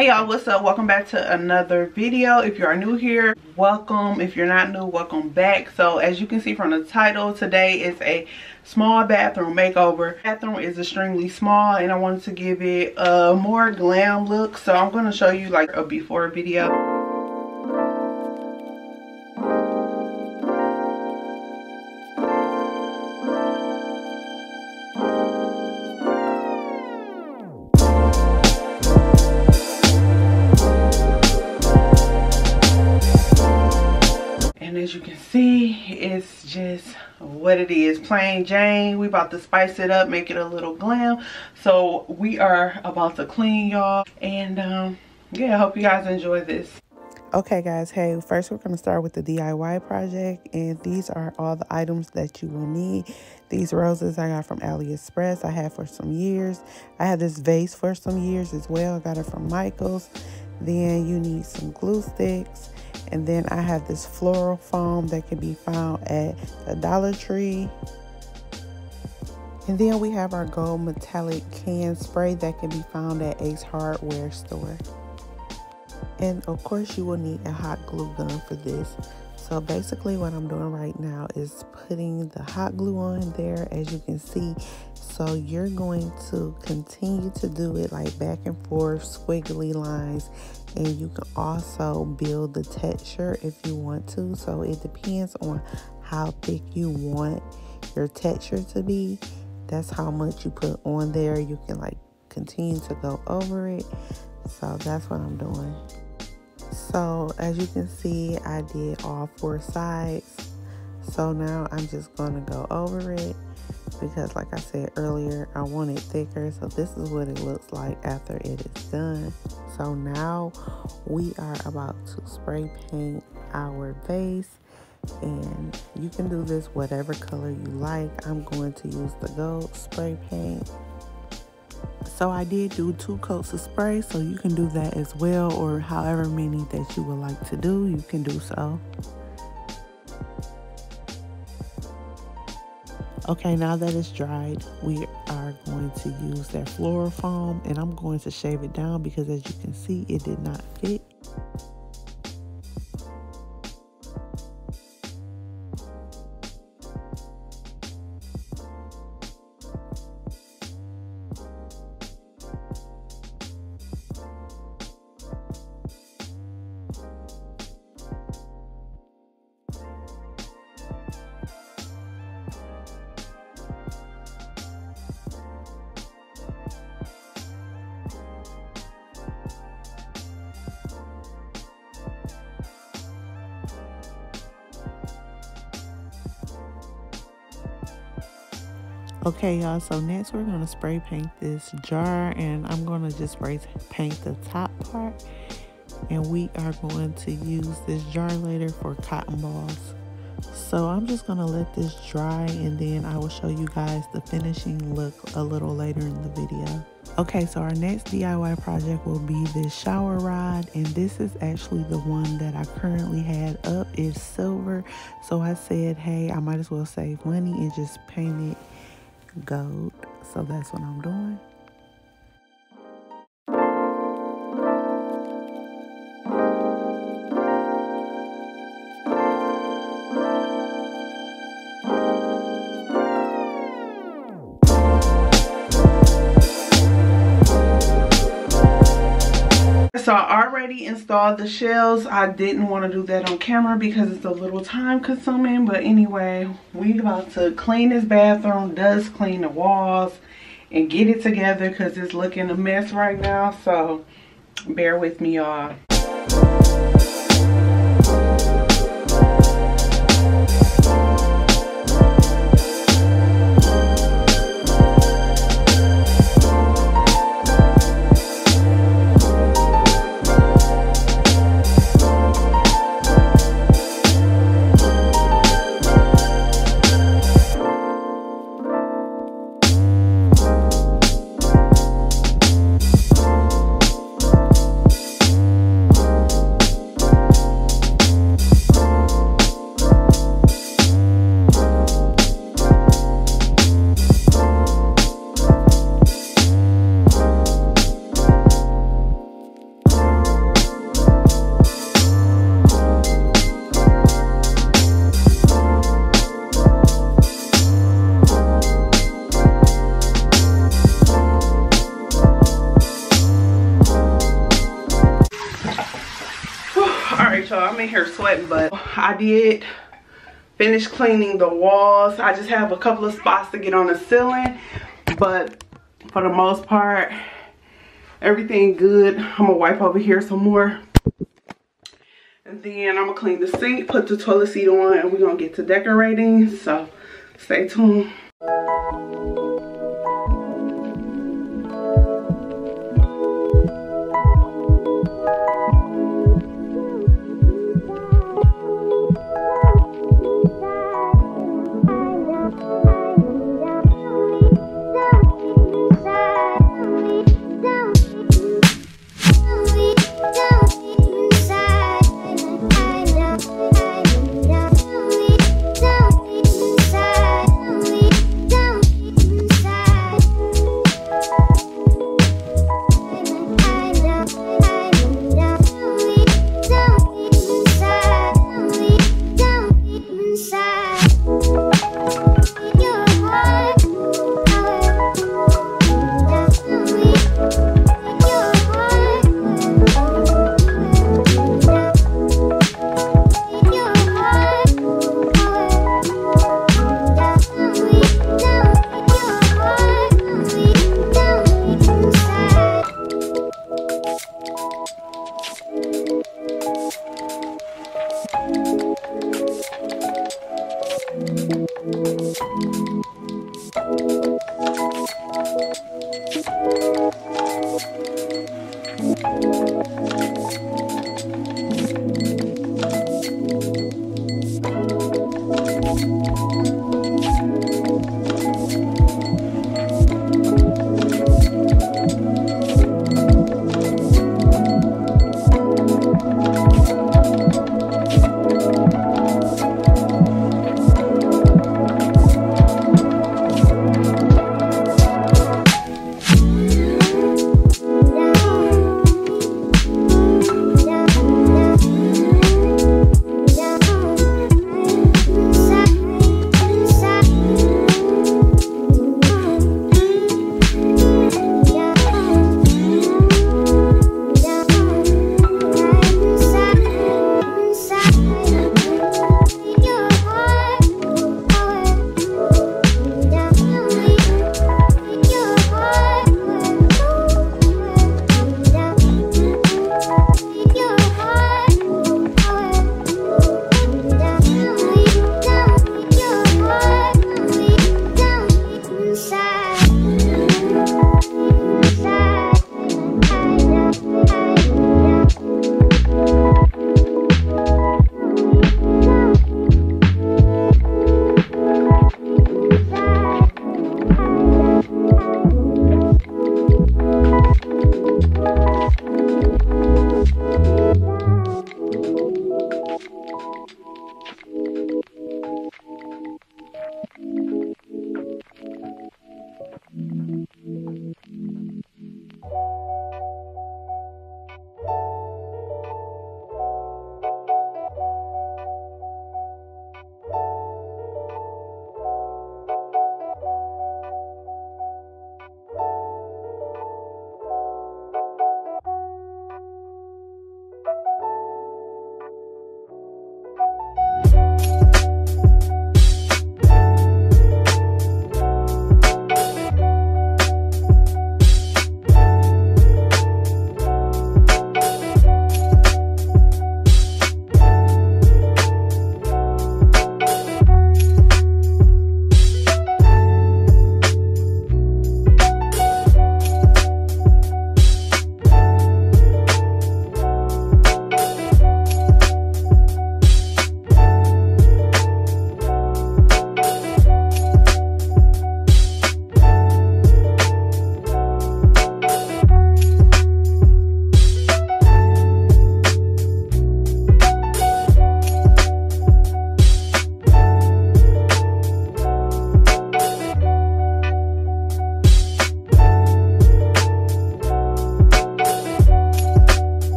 Hey y'all, what's up? Welcome back to another video. If you are new here, welcome. If you're not new, welcome back. So as you can see from the title, today is a small bathroom makeover. Bathroom is extremely small and I wanted to give it a more glam look, so I'm going to show you like a before video. As you can see, it's just what it is, plain Jane. We about to spice it up, make it a little glam. So we are about to clean, y'all, and yeah, I hope you guys enjoy this. Okay guys, hey, first we're going to start with the DIY project, and these are all the items that you will need. These roses I got from AliExpress. I had for some years. I had this vase for some years as well. I got it from Michael's. Then you need some glue sticks. And then I have this floral foam that can be found at the Dollar Tree. And then we have our gold metallic can spray that can be found at Ace Hardware store. And of course you will need a hot glue gun for this. So basically what I'm doing right now is putting the hot glue on there, as you can see. So you're going to continue to do it like back and forth, squiggly lines. And you can also build the texture if you want to. So it depends on how thick you want your texture to be. That's how much you put on there. You can like continue to go over it. So that's what I'm doing. So as you can see, I did all 4 sides. So now I'm just going to go over it because like I said earlier, I want it thicker. So this is what it looks like after it is done. So now we are about to spray paint our vase, and you can do this whatever color you like. I'm going to use the gold spray paint. So I did do 2 coats of spray, so you can do that as well, or however many that you would like to do, you can do so. Okay, now that it's dried, we are going to use that floral foam, and I'm going to shave it down because as you can see, it did not fit. Okay y'all, so next we're going to spray paint this jar, and I'm going to just spray paint the top part, and we are going to use this jar later for cotton balls. So I'm just going to let this dry, and then I will show you guys the finishing look a little later in the video. Okay, so our next DIY project will be this shower rod, and this is actually the one that I currently had up. It's silver, so I said, hey, I might as well save money and just paint it gold. So that's what I'm doing. So I already installed the shelves. I didn't want to do that on camera because it's a little time consuming. But anyway, we about to clean this bathroom, dust clean the walls, and get it together because it's looking a mess right now. So bear with me, y'all. Alright, y'all, I'm in here sweating, but I did finish cleaning the walls. I just have a couple of spots to get on the ceiling, but for the most part, everything good. I'm gonna wipe over here some more. And then I'm gonna clean the sink, put the toilet seat on, and we're gonna get to decorating. So stay tuned.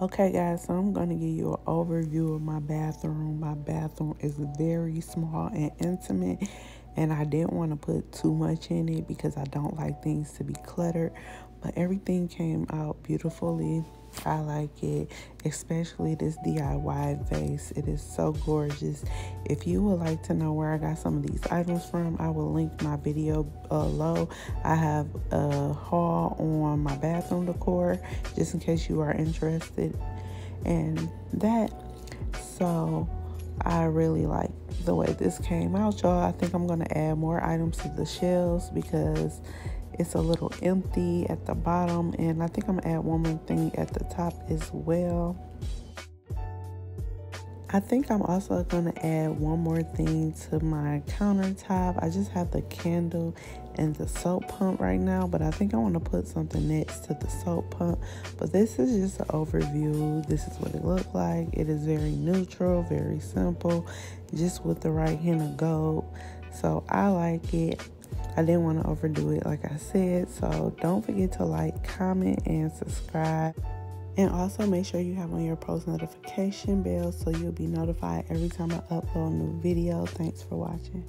Okay guys, so I'm going to give you an overview of my bathroom. My bathroom is very small and intimate, and I didn't want to put too much in it because I don't like things to be cluttered, but everything came out beautifully. I like it, especially this DIY vase. It is so gorgeous. If you would like to know where I got some of these items from, I will link my video below. I have a haul on my bathroom decor just in case you are interested in that. So I really like the way this came out, y'all. I think I'm going to add more items to the shelves because it's a little empty at the bottom, and I think I'm gonna add one more thing at the top as well. I think I'm also gonna add one more thing to my countertop. I just have the candle and the soap pump right now, but I think I want to put something next to the soap pump. But this is just an overview. This is what it looked like. It is very neutral, very simple, just with the right hint of gold. So I like it. I didn't want to overdo it, like I said. So don't forget to like, comment, and subscribe. And also make sure you have on your post notification bell so you'll be notified every time I upload a new video. Thanks for watching.